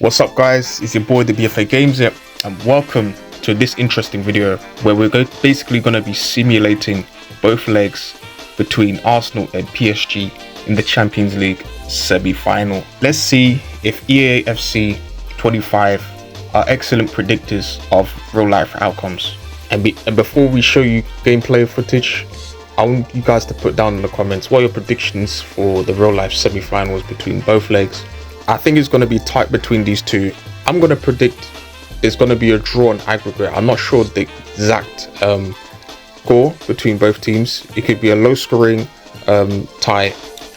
What's up guys, it's your boy the BFA Games here, and welcome to this interesting video where we're basically going to be simulating both legs between Arsenal and PSG in the Champions League semi-final. Let's see if EAFC 25 are excellent predictors of real life outcomes. And before we show you gameplay footage, I want you guys to put down in the comments what are your predictions for the real life semi-finals between both legs. I think it's going to be tight between these two. I'm going to predict it's going to be a draw on aggregate. I'm not sure the exact score between both teams. It could be a low scoring tie,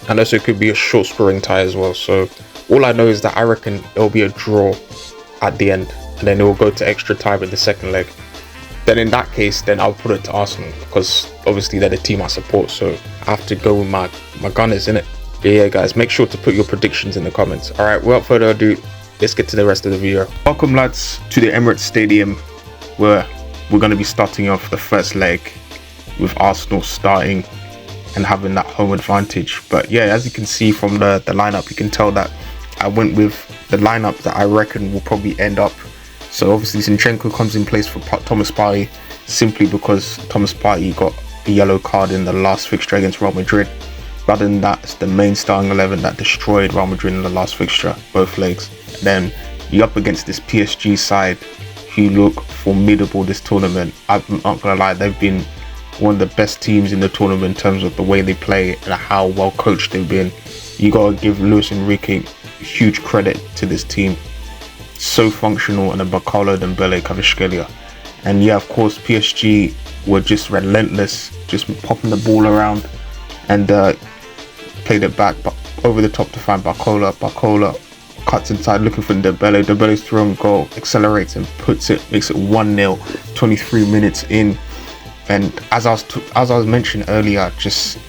and also it could be a short scoring tie as well. So all I know is that I reckon it'll be a draw at the end, and then it will go to extra time in the second leg. Then in that case, then I'll put it to Arsenal, because obviously they're the team I support, so I have to go with my Gunners, innit? But yeah guys, make sure to put your predictions in the comments. Alright, without further ado, let's get to the rest of the video. Welcome lads to the Emirates Stadium, where we're going to be starting off the first leg with Arsenal starting and having that home advantage. But yeah, as you can see from the lineup, you can tell that I went with the lineup that I reckon will probably end up. So obviously Zinchenko comes in place for Thomas Partey, simply because Thomas Partey got a yellow card in the last fixture against Real Madrid. Rather than that, it's the main starting 11 that destroyed Real Madrid in the last fixture, both legs. And then you're up against this PSG side who look formidable this tournament. I'm not gonna lie, they've been one of the best teams in the tournament in terms of the way they play and how well coached they've been. You gotta give Luis Enrique huge credit to this team. So functional, and then Bukayo Dembélé. And yeah, of course, PSG were just relentless, just popping the ball around and played it back, but over the top to find Bukayo cuts inside looking for Dembélé. Dembélé's throwing goal, accelerates and puts it, makes it 1-0, 23 minutes in. And as I was mentioning earlier, just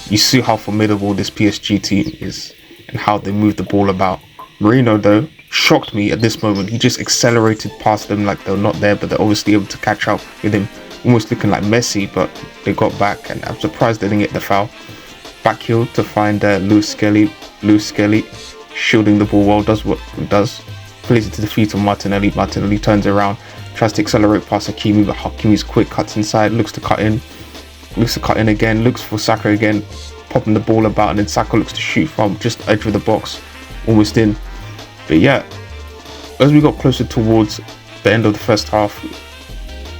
you see how formidable this PSG team is and how they move the ball about. Marino though shocked me at this moment. He just accelerated past them like they're not there, but they're obviously able to catch up with him, almost looking like Messi, but they got back, and I'm surprised they didn't get the foul. Back heel to find Lewis Skelly, shielding the ball well, does what he does, plays it to the feet of Martinelli. Martinelli turns around, tries to accelerate past Hakimi, but Hakimi's quick, cuts inside, looks to cut in again, looks for Saka again, popping the ball about, and then Saka looks to shoot from just edge of the box, almost in. But yeah, as we got closer towards the end of the first half,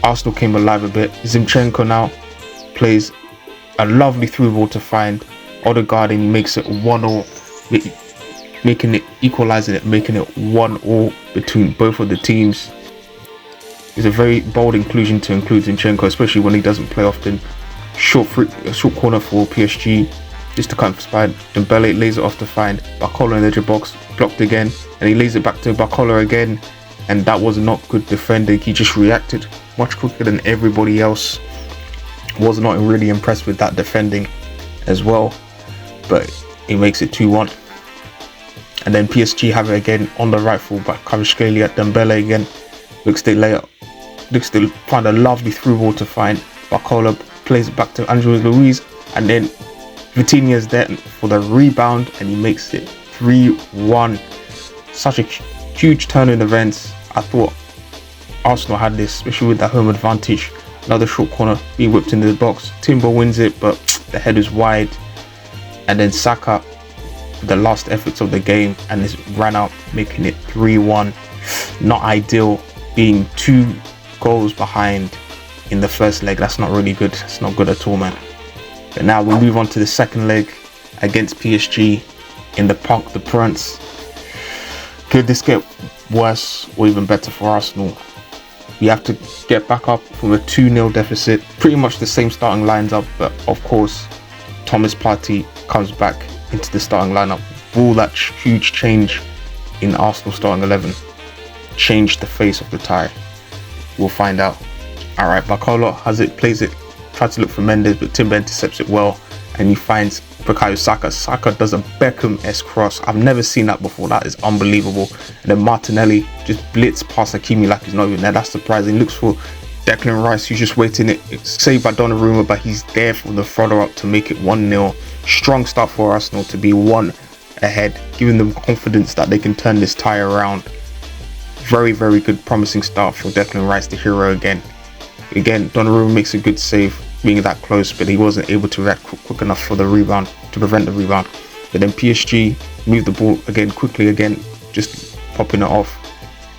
Arsenal came alive a bit. Zinchenko now plays a lovely through ball to find Odegaard, and he makes it 1-0, making it, equalizing it, making it 1-1 between both of the teams. It's a very bold inclusion to include Zinchenko, especially when he doesn't play often. Short corner for PSG, just to kind of spy. Dembele lays it off to find Bukayo in the edge of box, blocked again, and he lays it back to Bukayo again, and that was not good defending. He just reacted much quicker than everybody else. Was not really impressed with that defending as well, but he makes it 2-1. And then PSG have it again on the right fullback, Kvaratskhelia at Dembele again, looks to find a lovely through ball to find Bukayo, plays it back to Angel Luis, and then Vitinha's there for the rebound, and he makes it 3-1. Such a huge turn in events. I thought Arsenal had this, especially with that home advantage. Another short corner being whipped into the box. Timber wins it, but the head is wide. And then Saka, the last efforts of the game, and this ran out, making it 3-1. Not ideal, being 2 goals behind in the first leg. That's not really good. It's not good at all, man. But now we move on to the second leg against PSG in the Parc des Princes. Could this get worse or even better for Arsenal? We have to get back up from a 2-0 deficit. Pretty much the same starting lines up, but of course Thomas Partey comes back into the starting lineup. Will that huge change in Arsenal starting 11 change the face of the tie? We'll find out. Alright, Bukayo has it, plays it, tries to look for Mendes, but Timber intercepts it well, and he finds Bukayo Saka. Saka does a Beckham-esque cross. I've never seen that before. That is unbelievable. And then Martinelli just blitz past Hakimi like he's not even there. That's surprising. Looks for Declan Rice, who's just waiting. It's saved by Donnarumma, but he's there for the throttle up to make it 1-0. Strong start for Arsenal to be 1 ahead, giving them confidence that they can turn this tie around Very, very good, promising start for Declan Rice, the hero again. Again, Donnarumma makes a good save, being that close, but he wasn't able to react quick enough for the rebound, to prevent the rebound. But then PSG moved the ball again quickly, again, just popping it off.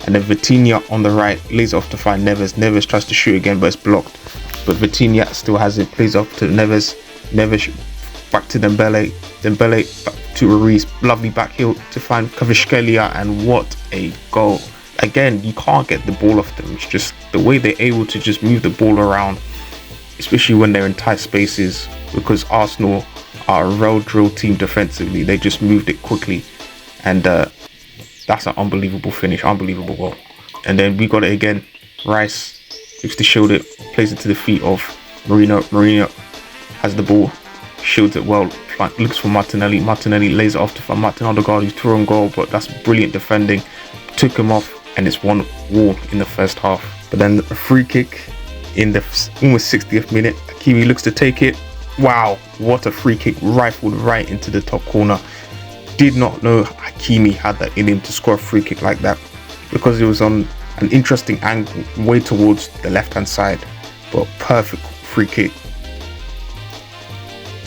And then Vitinha on the right lays off to find Neves. Neves tries to shoot again, but it's blocked. But Vitinha still has it, plays off to Neves. Neves back to Dembele. Dembele back to Ruiz. Lovely back heel to find Kvaratskhelia, and what a goal. Again, you can't get the ball off them. It's just the way they're able to just move the ball around, especially when they're in tight spaces, because Arsenal are a well-drilled team defensively. They just moved it quickly, and that's an unbelievable finish, unbelievable goal. And then we got it again. Rice looks to shield it, plays it to the feet of Marino. Marino has the ball, shields it well, looks for Martinelli. Martinelli lays it off to find Martin Odegaard, who's through on goal, but that's brilliant defending. Took him off, and it's 1-1 in the first half. But then a free kick in the almost 60th minute. Hakimi looks to take it. Wow, what a free kick, rifled right into the top corner. Did not know Hakimi had that in him to score a free kick like that, because it was on an interesting angle way towards the left hand side, but perfect free kick.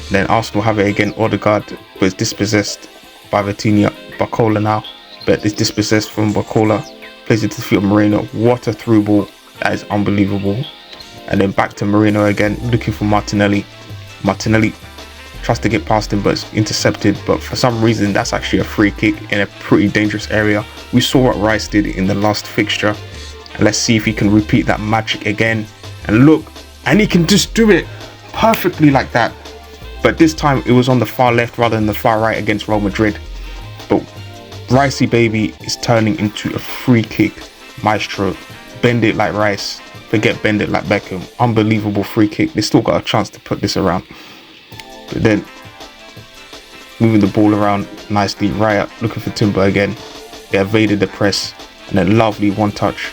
Then Arsenal have it again. Odegaard, but it's dispossessed by Vitinha. Barcola now, but it's dispossessed from Barcola. Plays it to the feet of Moreno. What a through ball, that is unbelievable. And then back to Moreno again, looking for Martinelli. Martinelli tries to get past him, but it's intercepted. But for some reason, that's actually a free kick in a pretty dangerous area. We saw what Rice did in the last fixture, and let's see if he can repeat that magic again. And look, and he can just do it perfectly like that. But this time it was on the far left rather than the far right against Real Madrid. But Ricey baby is turning into a free kick maestro. Bend it like Rice, forget bend it like Beckham. Unbelievable free kick. They still got a chance to put this around. But then moving the ball around nicely. Raya looking for Timber again. They evaded the press, and then lovely one touch,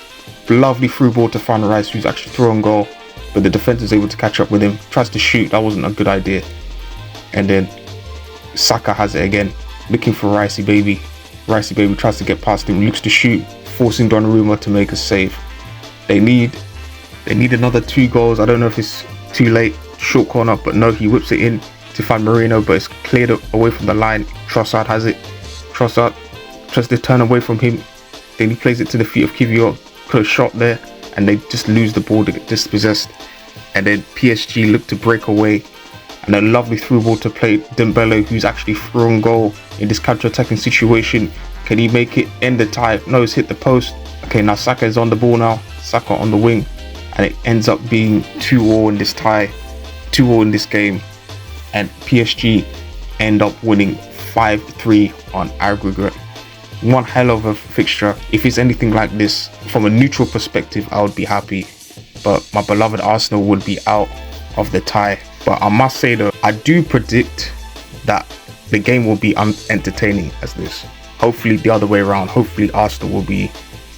lovely through ball to find Rice, who's actually throwing goal, but the defense is able to catch up with him. Tries to shoot, that wasn't a good idea. And then Saka has it again, looking for Ricey baby. Ricey baby tries to get past him, looks to shoot, forcing Donnarumma to make a save. They need another 2 goals. I don't know if it's too late. Short corner, but no, he whips it in to find Marino, but it's cleared away from the line. Trossard has it. Trossard tries to turn away from him. Then he plays it to the feet of Kivior. Put a shot there, and they just lose the ball to get dispossessed. And then PSG look to break away, and a lovely through ball to play Dembele, who's actually thrown goal in this counter-attacking situation. Can he make it end the tie? No, it's hit the post. Okay, now Saka is on the ball now. Saka on the wing, and it ends up being 2-2 in this tie, 2-2 in this game, and PSG end up winning 5-3 on aggregate. One hell of a fixture. If it's anything like this, from a neutral perspective, I would be happy, but my beloved Arsenal would be out of the tie. But I must say though, I do predict that the game will be entertaining as this. Hopefully the other way around. Hopefully Arsenal will be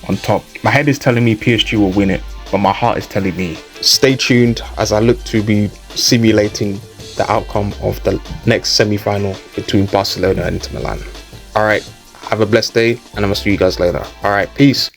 on top. My head is telling me PSG will win it, but my heart is telling me stay tuned as I look to be simulating the outcome of the next semi-final between Barcelona and Inter Milan. Alright, have a blessed day, and I'm gonna see you guys later. Alright, peace.